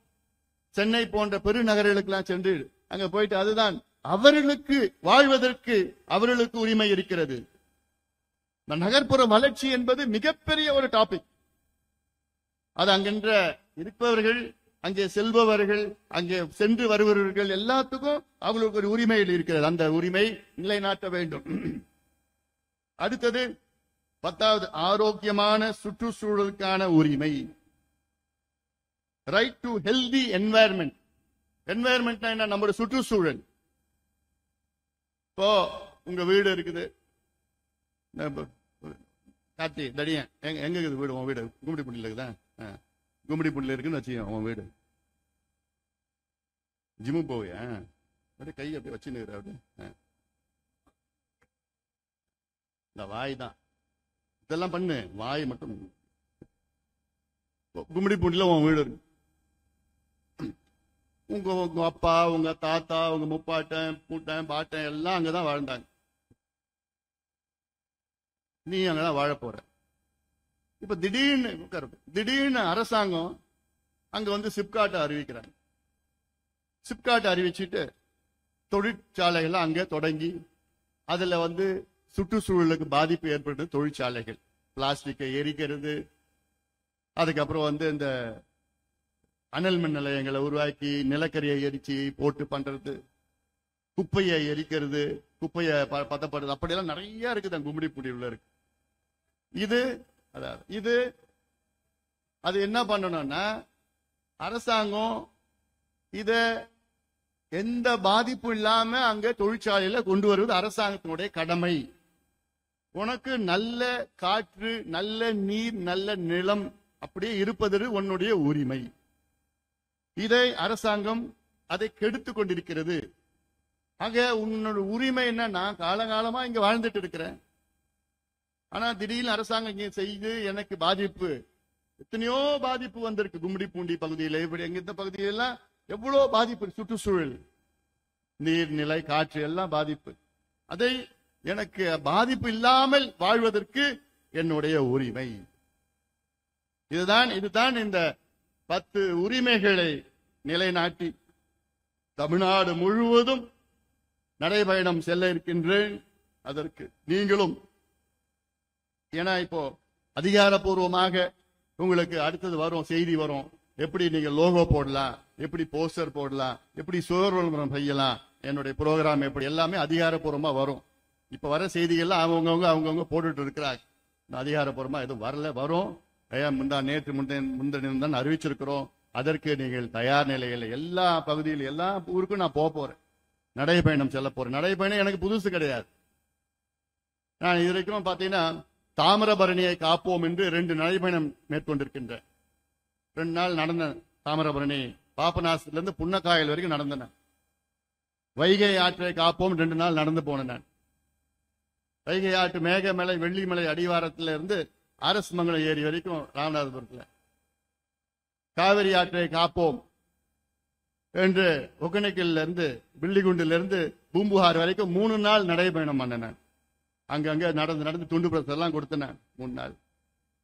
சென்னை போன்ற பெருநகர்களுக்கு எல்லாம் சென்று அங்க போயிட்டு அதுதான் அவர்களுக்கு வாழ்வதற்கு அவர்களுக்கு உரிமை இருக்கிறது. இந்த நகர்ப்புற வளர்ச்சி என்பது மிகப்பெரிய ஒரு டாபிக். அது அங்கென்ற இருப்பவர்கள், அங்கே செல்பவர்கள், அங்கே சென்று வருபவர்கள் எல்லாத்துக்கும் அவங்களுக்கு ஒரு உரிமையில் இருக்கிறது. அந்த உரிமை நிலைநாட்ட வேண்டும். அடுத்தது 10வது, ஆரோக்கியமான சுற்றுச்சூழலுக்கான உரிமை. Right to healthy environment. Environment என்ன? நம்முடைய சுற்றுச்சூழல். இப்போ உங்க வீடு இருக்குது, காட்டி தடியன் எங்க இருக்குது வீடு? உன் வீடு கும்மிடிப்பூண்டில இருக்குதா? கும்மிடிப்பூண்டில இருக்குன்னு வச்சுக்கோ உன் வீடு. ஜிம்மு போவியா? அப்படியே கை அப்படியே வச்சுன்னு அப்படி. இந்த வாய் தான் இதெல்லாம் பண்ணு, வாய் மட்டும். கும்மிடிப்பூண்டில உன் வீடு இருக்கு. உங்க அப்பா, உங்க தாத்தா, உங்க முப்பாட்டன், பூட்டன், பாட்டன் எல்லாம் அங்கதான் வாழ்ந்தாங்க. நீ அங்கதான் வாழ போற. இப்ப திடீர்னு அரசாங்கம் அங்க சிப்காட்டை அறிவிக்கிறாங்க. சிப்காட்டை அறிவிச்சுட்டு தொழிற்சாலைகள் அங்க தொடங்கி அதுல சுற்றுச்சூழலுக்கு பாதிப்பு ஏற்படுறது தொழிற்சாலைகள். பிளாஸ்டிக்கை எரிக்கிறது, அதுக்கப்புறம் இந்த அனல் மின் நிலையங்களை உருவாக்கி நிலக்கரியை எரிச்சு போட்டு பண்றது, குப்பையை எரிக்கிறது, குப்பையை பதப்படுறது, அப்படியெல்லாம் நிறைய இருக்குது அந்த கும்மிடிப்பூண்டியில் இருக்கு. இது அது என்ன பண்ணணும்னா, அரசாங்கம் இத எந்த பாதிப்பும் இல்லாம அங்க தொழிற்சாலையில கொண்டு வருவது அரசாங்கத்தினுடைய கடமை. உனக்கு நல்ல காற்று, நல்ல நீர், நல்ல நிலம் அப்படியே இருப்பது உன்னுடைய உரிமை. இதை அரசாங்கம் அதை கெடுத்துக் கொண்டிருக்கிறது. ஆக உன்னோட உரிமை என்ன? நான் காலகாலமா இங்க வாழ்ந்துட்டு இருக்கிறேன். ஆனா திடீர்னு அரசாங்கம் இங்க செய்து எனக்கு பாதிப்பு, எத்தனையோ பாதிப்பு வந்திருக்கு. கும்மிடிப்பூண்டி பகுதியில், இப்படி எங்க இந்த பகுதியெல்லாம் எவ்வளவு பாதிப்பு, சுற்றுச்சூழல், நீர்நிலை, காற்று எல்லாம் பாதிப்பு. அதை எனக்கு பாதிப்பு இல்லாமல் வாழ்வதற்கு என்னுடைய உரிமை. இதுதான் இந்த 10 உரிமைகளை நிலைநாட்டி தமிழ்நாடு முழுவதும் நடைபயணம் செல்ல இருக்கின்றேன். அதற்கு நீங்களும், ஏன்னா இப்போ அதிகாரப்பூர்வமாக உங்களுக்கு அடுத்தது வரும், செய்தி வரும், எப்படி நீங்க லோகோ போடலாம், எப்படி போஸ்டர் போடலாம், எப்படி சுவர் விளம்பரம் செய்யலாம், என்னுடைய ப்ரோக்ராம் எப்படி, எல்லாமே அதிகாரப்பூர்வமா வரும். இப்ப வர செய்திகள்லாம் அவங்கவுங்க போட்டுட்டு இருக்கிறாங்க. அதிகாரப்பூர்வமா எதுவும் வரல, வரும். நேற்று முந்தினம் தான் அறிவிச்சிருக்கிறோம். அதற்கு நீங்கள் தயார் நிலையில் எல்லா பகுதியில் எல்லா ஊருக்கும் நான் போறேன், நடைபயணம் செல்ல போறேன். நடைபயணம் எனக்கு புதுசு கிடையாது. நான் இது வரைக்கும் பாத்தீங்கன்னா தாமிரபரணியை காப்போம் என்று 2 நடைபயணம் மேற்கொண்டிருக்கின்றேன். 2 நாள் நடந்த தாமிரபரணி பாபநாசத்துல இருந்து புன்னக்காயல் வரைக்கும் நடந்தன. வைகை ஆற்றை காப்போம் 2 நாள் நடந்து போனேன். நான் வைகை ஆற்று மேகமலை, வெள்ளிமலை அடிவாரத்துல இருந்து அரசு மங்கலம் ஏரி வரைக்கும் ராமநாதபுரத்துல. காவிரி ஆற்றை காப்போம் என்று ஒகேனக்கல்ல இருந்து, பில்லிகுண்டில இருந்து பூம்புகார் வரைக்கும் 3 நாள் நடைபயணம் பண்ணேன். அங்கங்க நடந்து துண்டு பிரஸ் எல்லாம் கொடுத்தேன் 3 நாள்.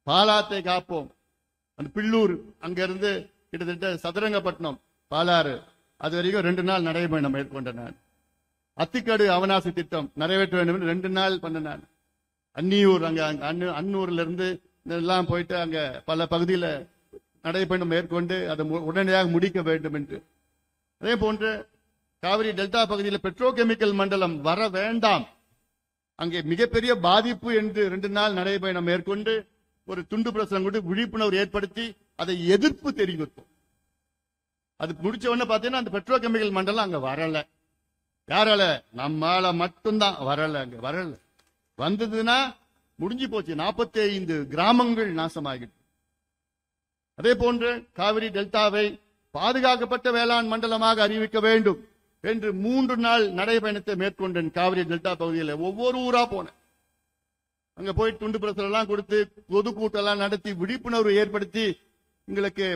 பாலாத்தை காப்போம், அந்த பில்லூர் அங்க இருந்து கிட்டத்தட்ட சதுரங்கப்பட்டினம் பாலாறு அது வரைக்கும் 2 நாள் நடைபயணம் மேற்கொண்டேன். அத்திக்கடு அவனாசி திட்டம் நிறைவேற்ற வேண்டும் என்று 2 நாள் பண்ணேன். அன்னியூர், அங்க அன்னூர்ல இருந்து எல்லாம் போயிட்டு அங்க பல பகுதியில நடைபயணம் மேற்கொண்டு அதை உடனடியாக முடிக்க வேண்டும் என்று. அதே போன்று காவிரி டெல்டா பகுதியில் பெட்ரோகெமிக்கல் மண்டலம் வர வேண்டாம், அங்கே மிகப்பெரிய பாதிப்பு என்று 2 நாள் நடைபயணம் மேற்கொண்டு ஒரு துண்டு பிரசுரம் கொண்டு விழிப்புணர்வு ஏற்படுத்தி அதை எதிர்ப்பு தெரிவித்தோம். அது முடிச்ச உடனே பாத்தீங்கன்னா அந்த பெட்ரோகெமிக்கல் மண்டலம் அங்க வரல. யாரால? நம்மால மட்டும்தான் வரல, அங்க வரல. வந்ததுன்னா முடிஞ்சு போச்சு. 45 கிராமங்கள் நாசமாகிட்டு. அதே போன்று காவிரி டெல்டாவை பாதுகாக்கப்பட்ட வேளாண் மண்டலமாக அறிவிக்க வேண்டும் என்று 3 நாள் நடைபயணத்தை மேற்கொண்டேன். காவிரி டெல்டா பகுதியில் ஒவ்வொரு ஊரா போனேன். அங்க போய் துண்டு பிரசுரம் எல்லாம் கொடுத்து பொதுக்கூட்டம் எல்லாம் நடத்தி விழிப்புணர்வு ஏற்படுத்தி எங்களுக்கு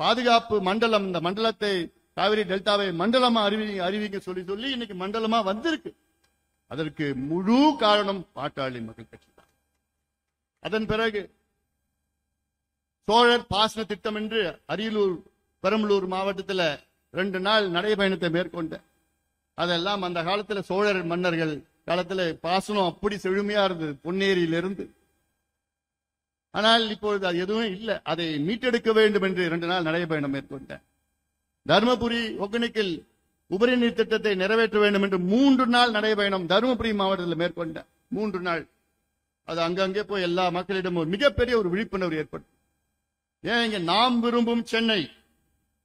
பாதுகாப்பு மண்டலம், இந்த மண்டலத்தை காவிரி டெல்டாவை மண்டலமா அறிவிக்க சொல்லி சொல்லி இன்னைக்கு மண்டலமா வந்திருக்கு. அதற்கு முழு காரணம் பாட்டாளி மக்கள் கட்சி தான். அதன் பிறகு சோழர் பாசன திட்டம் என்று அரியலூர் பெரம்பலூர் மாவட்டத்தில் 2 நாள் நடைபயணத்தை மேற்கொண்ட. அதெல்லாம் அந்த காலத்தில் சோழர் மன்னர்கள் காலத்தில் பாசனம் அப்படி செழுமையா இருந்தது பொன்னேரியிலிருந்து. ஆனால் இப்பொழுது அது எதுவும் இல்லை. அதை மீட்டெடுக்க வேண்டும் என்று 2 நாள் நடைபயணம் மேற்கொண்டேன். தருமபுரி ஒகேனக்கல் உபரி நீர் திட்டத்தை நிறைவேற்ற வேண்டும் என்று 3 நாள் நடைபயணம் தருமபுரி மாவட்டத்தில் மேற்கொண்டேன். 3 நாள் அது அங்கங்கே போய் எல்லா மக்களிடம் ஒரு மிகப்பெரிய ஒரு விழிப்புணர்வு ஏற்படும். ஏன் இங்க நாம் விரும்பும் சென்னை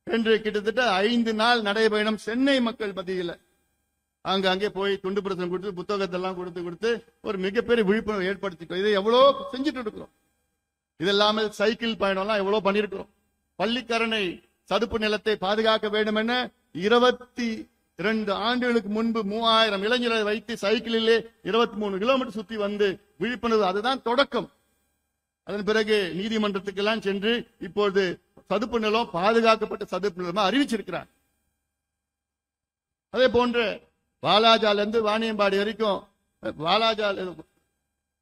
என்று கிட்டத்தட்ட 5 நாள் நடைபயணம் சென்னை மக்கள் மத்தியில் அங்கே போய் துண்டு பிரசுரம் கொடுத்து புத்தகத்தெல்லாம் கொடுத்து ஒரு மிகப்பெரிய விழிப்புணர்வு ஏற்படுத்திட்டோம். இதை எவ்வளவு செஞ்சுட்டு இருக்கிறோம். இது இல்லாமல் சைக்கிள் பயணம் எல்லாம் எவ்வளவு பண்ணிருக்கிறோம். பள்ளிக்கரணை சதுப்பு நிலத்தை பாதுகாக்க வேண்டும் என 22 ஆண்டுகளுக்கு முன்பு 3000 இளைஞர்களை வைத்து சைக்கிளிலே 23 கிலோமீட்டர் சுத்தி வந்து விழிப்புணர்வு, அதுதான் தொடக்கம். அதன் பிறகு நீதிமன்றத்துக்கு எல்லாம் சென்று இப்போது சதுப்பு நிலம் பாதுகாக்கப்பட்ட சதுப்பு நிலமா அறிவிச்சிருக்கிறார். அதே போன்று வாலாஜால இருந்து வாணியம்பாடி வரைக்கும்,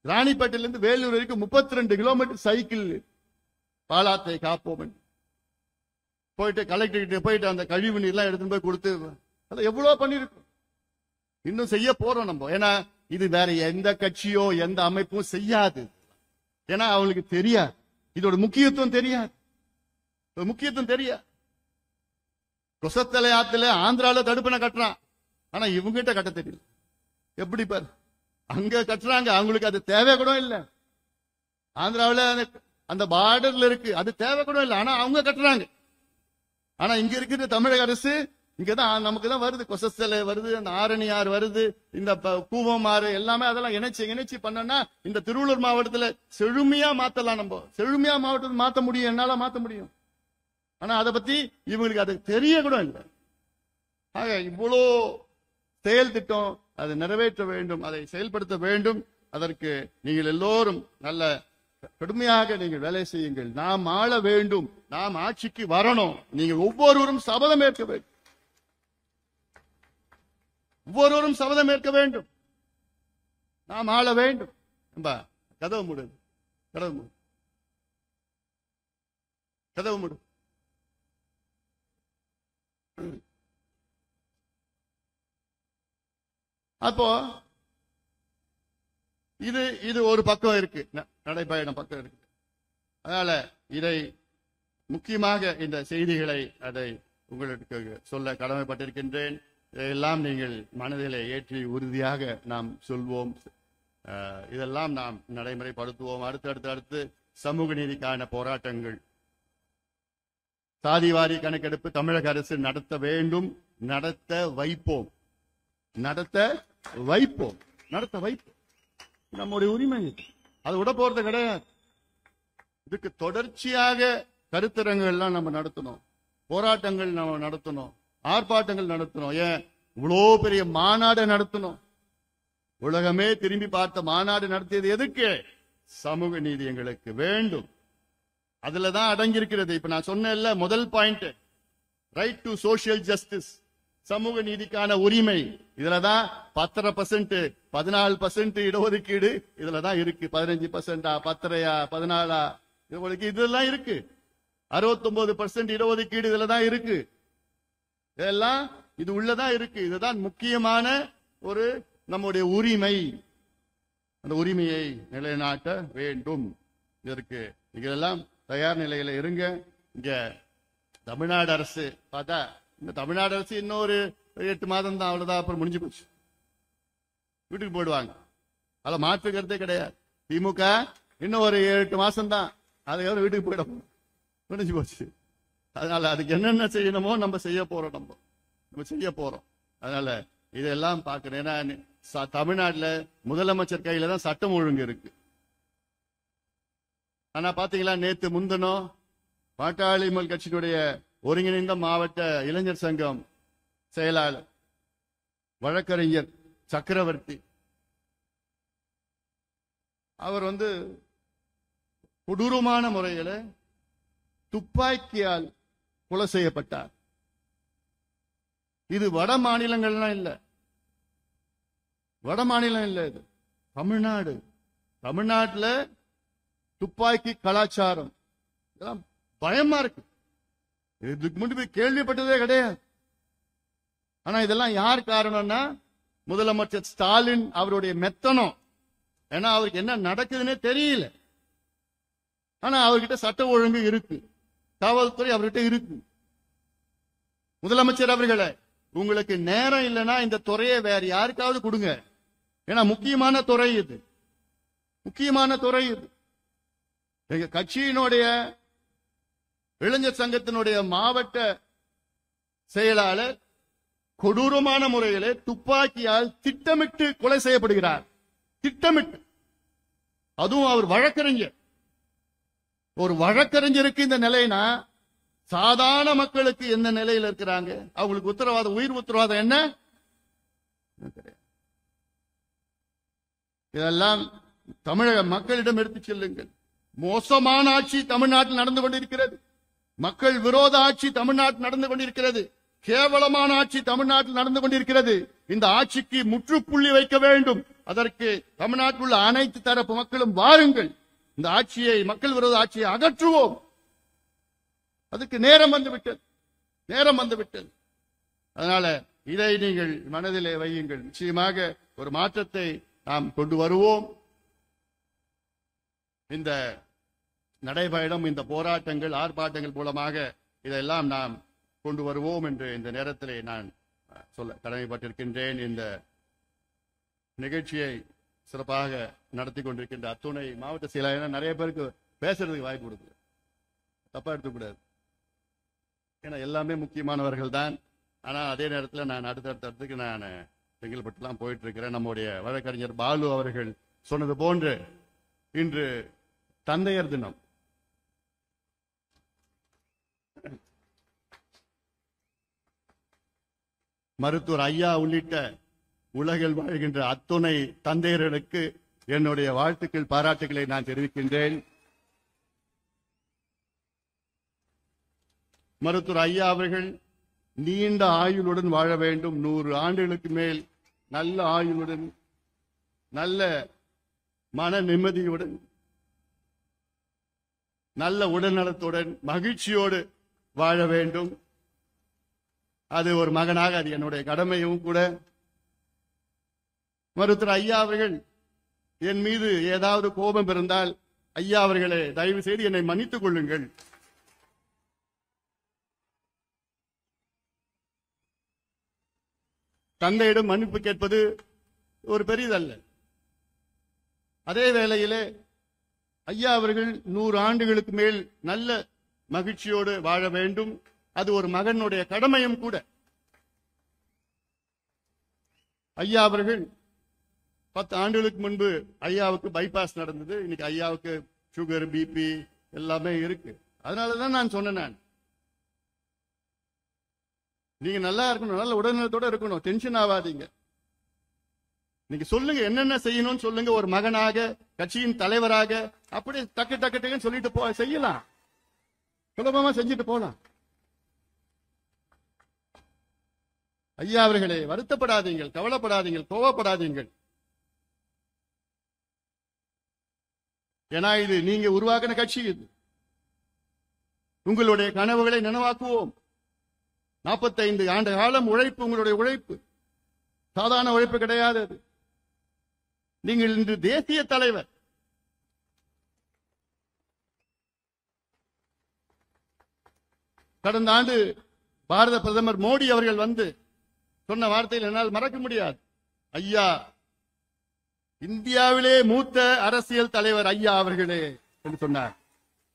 ராணிப்பேட்டையிலிருந்து வேலூர் வரைக்கும் 32 கிலோமீட்டர் சைக்கிள் பாலாத்தை காப்போம் போயிட்டு கலெக்டர் கிட்ட போயிட்டு அந்த கழிவு நீர்லாம் எடுத்துட்டு போய் கொடுத்து அதெல்லாம் எவ்வளவு பண்ணிருக்கோம். இன்னும் செய்ய போறோம் நம்ம. ஏன்னா இது வேற எந்த கட்சியோ எந்த அமைப்பும் செய்யாது. ஏன்னா அவங்களுக்கு தெரியாது, இதோட முக்கியத்துவம் தெரியாது. கொசத்தலை ஆத்துல ஆந்திரால தடுப்பணை கட்டுறான், ஆனா இவங்கிட்ட கட்ட தெரியல. எப்படி பாரு, அங்க கட்டுறாங்க, அவங்களுக்கு அது தேவை கூட இல்ல. ஆந்திராவில அந்த பார்டர்ல இருக்கு, அது தேவை கூட இல்ல, ஆனா அவங்க கட்டுறாங்க. ஆனா இங்க இருக்கிற தமிழக அரசு இங்கதான் நமக்கு தான் வருது, கொசத்தலை வருது, அந்த ஆரணி ஆறு வருது, இந்த கூவம் ஆறு எல்லாமே அதெல்லாம் இணைச்சு பண்ணனா இந்த திருவள்ளூர் மாவட்டத்துல செழுமையா மாத்தலாம். நம்ம செழுமையா மாவட்டத்தை மாத்த முடியும், என்னால மாத்த முடியும். ஆனா அதை பத்தி இவங்களுக்கு அது தெரிய கூட இல்லை. ஆக இவ்வளோ செயல் திட்டம் அதை நிறைவேற்ற வேண்டும், அதை செயல்படுத்த வேண்டும். அதற்கு நீங்கள் எல்லோரும் நல்ல கடுமையாக நீங்கள் வேலை செய்யுங்கள். நாம் ஆள வேண்டும், நாம் ஆட்சிக்கு வரணும். நீங்கள் ஒவ்வொருவரும் சபதம் ஏற்க வேண்டும், ஒவ்வொருவரும் சபதம் ஏற்க வேண்டும். நாம் ஆள வேண்டும். கதவு மூடு, கதவு மூடு. அப்போ இது ஒரு பக்கம் இருக்கு, நடைபயணம் பக்கம் இருக்கு. அதனால இதை முக்கியமாக இந்த செய்திகளை அதை உங்களுக்கு சொல்ல கடமைப்பட்டிருக்கின்றேன். இதையெல்லாம் நீங்கள் மனதிலே ஏற்றி உறுதியாக நாம் சொல்வோம், இதெல்லாம் நாம் நடைமுறைப்படுத்துவோம். அடுத்து சமூக நீதிக்கான போராட்டங்கள், சாதிவாரி கணக்கெடுப்பு தமிழக அரசு நடத்த வேண்டும், நடத்த வைப்போம். நம்முடைய உரிமை, அது விட போறது கிடையாது. இதுக்கு தொடர்ச்சியாக கருத்தரங்குகள் எல்லாம் நம்ம நடத்தணும், போராட்டங்கள் நம்ம நடத்தணும், ஆர்ப்பாட்டங்கள் நடத்தணும். ஏன் இவ்வளோ பெரிய மாநாடு நடத்தணும்? உலகமே திரும்பி பார்த்த மாநாடு நடத்தியது எதுக்கு? சமூக நீதி எங்களுக்கு வேண்டும். அதுலதான் அடங்கியிருக்கிறது. இப்ப நான் சொன்ன முதல் point, right to social justice, சமூக நீதிக்கான உரிமை. இதுலதான் 10%, 14% இடஒதுக்கீடு இதுலதான் இருக்கு. 15%, 10%, 14% இதெல்லாம் இருக்கு. 69% இடஒதுக்கீடு இதுலதான் இருக்கு. இதெல்லாம் இது உள்ளதான் இருக்கு. இதுதான் முக்கியமான ஒரு நம்முடைய உரிமை. அந்த உரிமையை நிலைநாட்ட வேண்டும். இதற்கு இதெல்லாம் தயார் நிலையில இருங்க. இங்க தமிழ்நாடு அரசு பார்த்தா, இந்த தமிழ்நாடு அரசு இன்னொரு 8 மாதம் தான், அவ்வளவுதான், அப்புறம் முடிஞ்சு போச்சு, வீட்டுக்கு போயிடுவாங்க. அதுல மாற்று கருத்தே கிடையாது. திமுக இன்னும் ஒரு 8 மாசம் தான், அதை வீட்டுக்கு போயிட முடிஞ்சு போச்சு. அதனால அதுக்கு என்னென்ன செய்யணுமோ நம்ம செய்ய போறோம். அதனால இதெல்லாம் பார்க்கணும். ஏன்னா தமிழ்நாட்டுல முதலமைச்சர் கையில தான் சட்டம் ஒழுங்கு இருக்கு. ஆனா பாத்தீங்களா, நேத்து முன்தினம் பாட்டாளி மக்கள் கட்சியினுடைய ஒருங்கிணைந்த மாவட்ட இளைஞர் சங்கம் செயலாளர் வழக்கறிஞர் சக்கரவர்த்தி அவர் கொடூரமான முறையில துப்பாக்கியால் கொலை செய்யப்பட்டார். இது வட மாநிலங்கள்லாம் இல்ல, வட மாநிலம் இல்ல, இது தமிழ்நாடு. தமிழ்நாட்டுல துப்பாக்கி கலாச்சாரம் இதெல்லாம் பயமா இருக்கு. இதுக்கு முன்பு கேள்விப்பட்டதே கிடையாது. ஆனா இதெல்லாம் யார் காரணம்னா முதலமைச்சர் ஸ்டாலின் அவருடைய மெத்தனம். ஏன்னா அவருக்கு என்ன நடக்குதுன்னே தெரியல. ஆனா அவர்கிட்ட சட்ட ஒழுங்கு இருக்கு, காவல்துறை அவர்கிட்ட இருக்கு. முதலமைச்சர் அவர்களே, உங்களுக்கு நேரம் இல்லைன்னா இந்த துறையை வேற யாருக்காவது கொடுங்க. ஏன்னா முக்கியமான துறை இது, முக்கியமான துறை இது. எங்க கட்சியினுடைய இளைஞர் சங்கத்தினுடைய மாவட்ட செயலாளர் கொடூரமான முறையிலே துப்பாக்கியால் திட்டமிட்டு கொலை செய்யப்படுகிறார். திட்டமிட்டு. அதுவும் அவர் வழக்கறிஞர். ஒரு வழக்கறிஞருக்கு இந்த நிலைனா சாதாரண மக்களுக்கு எந்த நிலையில் இருக்கிறாங்க? அவங்களுக்கு உத்தரவாதம், உயிர் உத்தரவாதம் என்ன? இதெல்லாம் தமிழக மக்களிடம் எடுத்துச் செல்லுங்கள். மோசமான ஆட்சி தமிழ்நாட்டில் நடந்து கொண்டிருக்கிறது. மக்கள் விரோத ஆட்சி தமிழ்நாட்டில் நடந்து கொண்டிருக்கிறது. கேவலமான ஆட்சி தமிழ்நாட்டில் நடந்து கொண்டிருக்கிறது. இந்த ஆட்சிக்கு முற்றுப்புள்ளி வைக்க வேண்டும். அதற்கு தமிழ்நாட்டில் உள்ள அனைத்து தரப்பு மக்களும் வாருங்கள். இந்த ஆட்சியை, மக்கள் விரோத ஆட்சியை அகற்றுவோம். அதுக்கு நேரம் வந்துவிட்டது, நேரம் வந்துவிட்டது. அதனால இதை நீங்கள் மனதிலே வையுங்கள். நிச்சயமாக ஒரு மாற்றத்தை நாம் கொண்டு வருவோம். இந்த நடைபயணம், இந்த போராட்டங்கள், ஆர்ப்பாட்டங்கள் மூலமாக இதெல்லாம் நாம் கொண்டு வருவோம் என்று இந்த நேரத்திலே நான் சொல்ல கடமைப்பட்டிருக்கின்றேன். இந்த நிகழ்ச்சியை சிறப்பாக நடத்தி கொண்டிருக்கின்ற அத்துணை மாவட்ட செயலாளர் நிறைய பேருக்கு பேசுறதுக்கு வாய்ப்பு கொடுக்குது, தப்பா எடுத்துக்கூடாது. ஏன்னா எல்லாமே முக்கியமானவர்கள் தான். ஆனா அதே நேரத்தில் நான் அடுத்தடுத்துக்கு நான் செங்கல்பட்டுலாம் போயிட்டு இருக்கிறேன். நம்முடைய வழக்கறிஞர் பாலு அவர்கள் சொன்னது போன்று இன்று தந்தையர் தினம். மருத்துவர் ஐயா உள்ளிட்ட உலகில் வாழ்கின்ற அத்துணை தந்தையர்களுக்கு என்னுடைய வாழ்த்துக்கள், பாராட்டுகளை நான் தெரிவிக்கின்றேன். மருத்துவர் ஐயா அவர்கள் நீண்ட ஆயுளுடன் வாழ வேண்டும். 100 ஆண்டுகளுக்கு மேல் நல்ல ஆயுளுடன், நல்ல மன நிம்மதியுடன், நல்ல உடல்நலத்துடன், மகிழ்ச்சியோடு வாழ வேண்டும். அது ஒரு மகனாக அது என்னுடைய கடமையும் கூட. மருத்துவர் ஐயா அவர்கள் என் மீது ஏதாவது கோபம் இருந்தால், ஐயா அவர்களே தயவு செய்து என்னை மன்னித்துக் கொள்ளுங்கள். தந்தையிடம் மன்னிப்பு கேட்பது ஒரு பெரிதல்ல. அதே வேளையிலே ஐயா அவர்கள் 100 ஆண்டுகளுக்கு மேல் நல்ல மகிழ்ச்சியோடு வாழ வேண்டும். அது ஒரு மகனுடைய கடமையும் கூட. ஐயா அவர்கள் 10 ஆண்டுகளுக்கு முன்பு ஐயாவுக்கு பைபாஸ் நடந்தது. இன்னைக்கு ஐயாவுக்கு சுகர், பிபி எல்லாமே இருக்கு. அதனாலதான் நான் சொன்னேன், நீங்க நல்லா இருக்கணும், நல்ல உடல்நலத்தோட இருக்கணும், டென்ஷன் ஆகாதீங்க. நீங்க சொல்லுங்க, என்னென்ன செய்யணும்னு சொல்லுங்க. ஒரு மகனாக, கட்சியின் தலைவராக அப்படி டக்கு டக்கு டக்குன்னு சொல்லிட்டு செய்யலாம், சுலபமா செஞ்சுட்டு போலாம். ஐயா அவர்களே, வருத்தப்படாதீங்கள், கவலைப்படாதீங்கள், கோவப்படாதீங்கள். ஏன்னா இது நீங்க உருவாக்கின கட்சி. இது உங்களுடைய கனவுகளை நனவாக்குவோம். 45 ஆண்டு காலம் உழைப்பு, உங்களுடைய உழைப்பு சாதாரண உழைப்பு கிடையாது. நீங்கள் இன்று தேசிய தலைவர். கடந்த ஆண்டு பாரத பிரதமர் மோடி அவர்கள் சொன்ன வார்த்தையில் என்னால் மறக்க முடியாது. ஐயா, இந்தியாவிலே மூத்த அரசியல் தலைவர் ஐயா அவர்களே என்று சொன்னார்.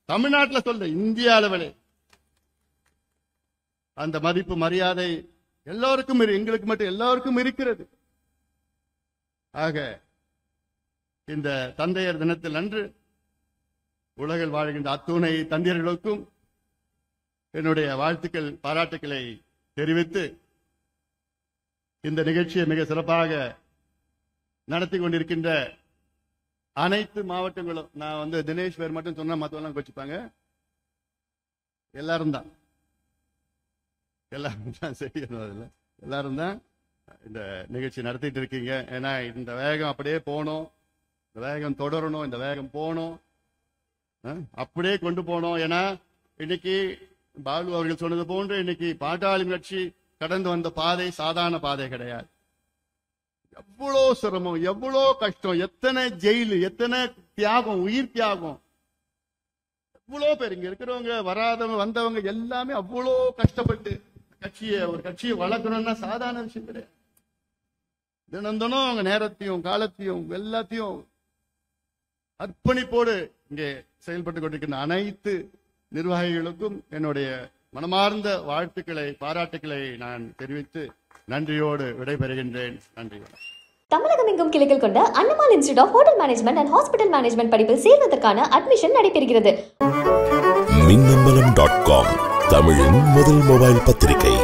தமிழ்நாட்டில் சொல்ல, இந்திய அளவிலே அந்த மதிப்பு, மரியாதை எல்லோருக்கும், எங்களுக்கு மட்டும் எல்லாருக்கும் இருக்கிறது. ஆக இந்த தந்தையர் தினத்தில் அன்று உலகில் வாழ்கின்ற அத்துணை தந்தையர்களுக்கும் என்னுடைய வாழ்த்துக்கள், பாராட்டுக்களை தெரிவித்து இந்த நிகழ்ச்சியை மிக சிறப்பாக நடத்தி கொண்டிருக்கின்ற அனைத்து மாவட்டங்களும், நான் தினேஷ் பேர் மட்டும் சொன்னா மற்றவெல்லாம் கோச்சிப்பாங்க, எல்லாரும் தான் செய்யணும். எல்லாரும் தான் இந்த நிகழ்ச்சி நடத்திட்டு இருக்கீங்க. ஏன்னா இந்த வேகம் அப்படியே போகணும், இந்த வேகம் தொடரணும், இந்த வேகம் போகணும், அப்படியே கொண்டு போனோம். ஏன்னா இன்னைக்கு பாலு அவர்கள் சொன்னது போன்று இன்னைக்கு பாட்டாளி கட்சி கடந்து வந்த பாதை சாதாரண பாதை கிடையாது. எவ்வளோ சிரமம், எவ்வளோ கஷ்டம், எத்தனை ஜெயிலு, எத்தனை தியாகம், உயிர் தியாகம், எவ்வளோ பேர் இங்க இருக்கிறவங்க, வராதவங்க, வந்தவங்க எல்லாமே அவ்வளோ கஷ்டப்பட்டு ஒரு கட்சியை வளர்க்கணும்னா சாதாரண விஷயம் கிடையாது. தினம் அவங்க நேரத்தையும் காலத்தையும் எல்லாத்தையும் அர்ப்பணிப்போடு இங்கே செயல்பட்டுக் கொண்டிருக்கின்ற அனைத்து நிர்வாகிகளுக்கும் என்னுடைய மனமார்ந்த வாழ்த்துக்களை, பாராட்டுக்களை நான் தெரிவித்து நன்றியோடு விடைபெறுகின்றேன். நன்றி. தமிழகம் எங்கும் கிளைகள் கொண்ட Annamalai institute of hotel management and hospital management படிப்பில் சேர்வதற்கான அட்மிஷன் நடைபெறுகிறது. மின்னம்பலம்.com தமிழின் முதல் மொபைல் பத்திரிகை.